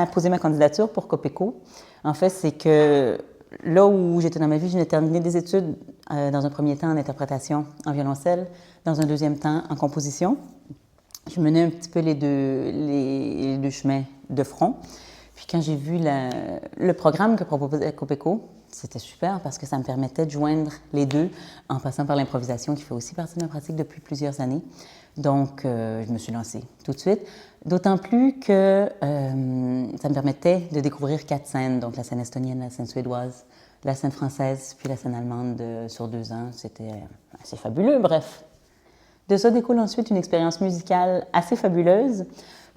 poser ma candidature pour Copeco, en fait, c'est que là où j'étais dans ma vie, je venais de terminer des études dans un premier temps en interprétation en violoncelle, dans un deuxième temps en composition. Je menais un petit peu les deux chemins de front. Puis quand j'ai vu le programme que proposait Copeco, c'était super parce que ça me permettait de joindre les deux en passant par l'improvisation qui fait aussi partie de ma pratique depuis plusieurs années. Donc, je me suis lancée tout de suite. D'autant plus que ça me permettait de découvrir 4 scènes, donc la scène estonienne, la scène suédoise, la scène française, puis la scène allemande sur 2 ans. C'était assez fabuleux, bref. De ça découle ensuite une expérience musicale assez fabuleuse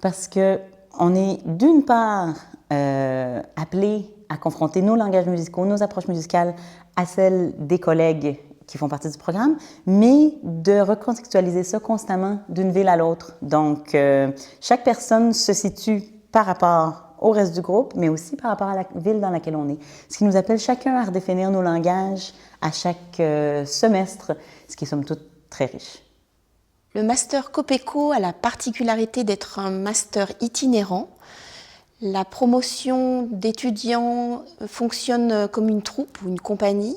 parce qu'on est d'une part appelé à confronter nos langages musicaux, nos approches musicales à celles des collègues qui font partie du programme, mais de recontextualiser ça constamment d'une ville à l'autre. Donc, chaque personne se situe par rapport au reste du groupe, mais aussi par rapport à la ville dans laquelle on est. Ce qui nous appelle chacun à redéfinir nos langages à chaque semestre, ce qui est somme toute très riche. Le master Copeco a la particularité d'être un master itinérant. La promotion d'étudiants fonctionne comme une troupe ou une compagnie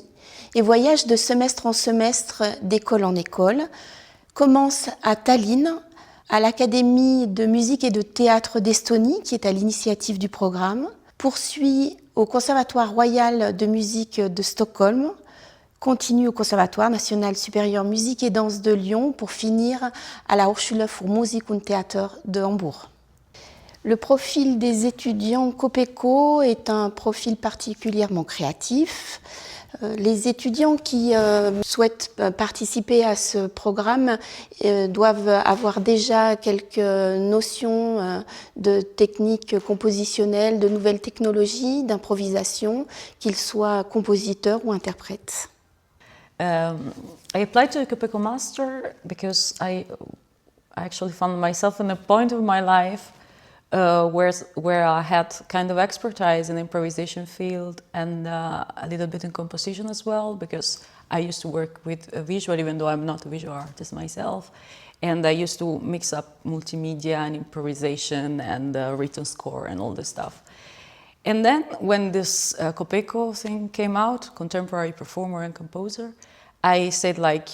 et voyage de semestre en semestre, d'école en école. Commence à Tallinn, à l'Académie de musique et de théâtre d'Estonie, qui est à l'initiative du programme. Poursuit au Conservatoire royal de musique de Stockholm. Continue au Conservatoire national supérieur musique et danse de Lyon pour finir à la Hochschule für Musik und Theater de Hambourg. Le profil des étudiants Copeco est un profil particulièrement créatif. Les étudiants qui souhaitent participer à ce programme doivent avoir déjà quelques notions de techniques compositionnelles, de nouvelles technologies, d'improvisation, qu'ils soient compositeurs ou interprètes. I applied to the Copeco Master because I actually found myself in a point of my life where I had kind of expertise in the improvisation field and a little bit in composition as well, because I used to work with visual, even though I'm not a visual artist myself. And I used to mix up multimedia and improvisation and written score and all this stuff. And then when this Copeco thing came out, contemporary performer and composer, I said like,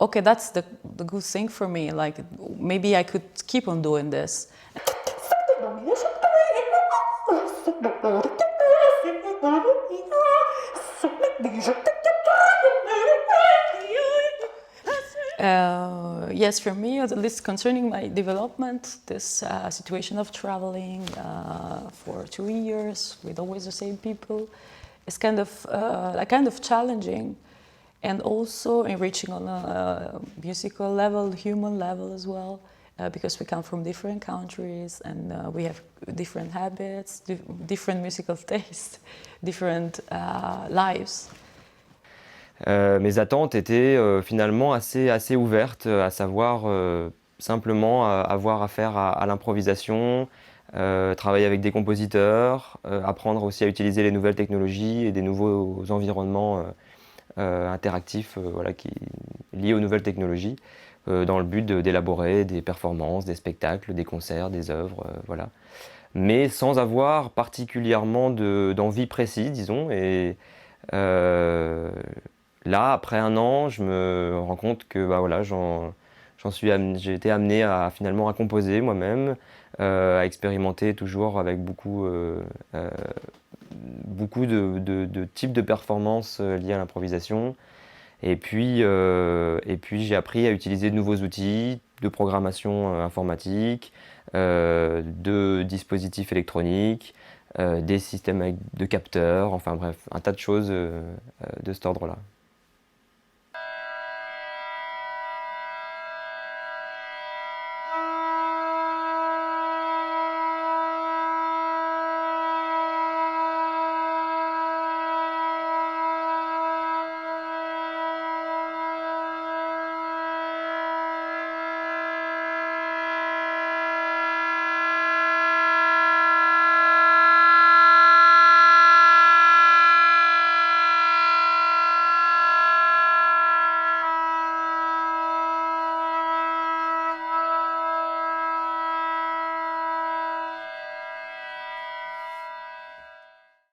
okay, that's the good thing for me. Like maybe I could keep on doing this. Yes, for me, at least concerning my development, this situation of traveling for 2 years with always the same people is kind of challenging, and also enriching on a musical level, human level as well, because we come from different countries and we have different habits, different musical tastes, different lives. Mes attentes étaient finalement assez ouvertes, à savoir simplement avoir affaire à l'improvisation, travailler avec des compositeurs, apprendre aussi à utiliser les nouvelles technologies et des nouveaux environnements interactifs liés aux nouvelles technologies, dans le but d'élaborer des performances, des spectacles, des concerts, des œuvres, voilà. Mais sans avoir particulièrement d'envie précise, disons. Et là, après 1 an, je me rends compte que j'ai été amené à finalement à composer moi-même, à expérimenter toujours avec beaucoup de types de performances liées à l'improvisation. Et puis j'ai appris à utiliser de nouveaux outils de programmation informatique, de dispositifs électroniques, des systèmes de capteurs, enfin bref, un tas de choses de cet ordre-là.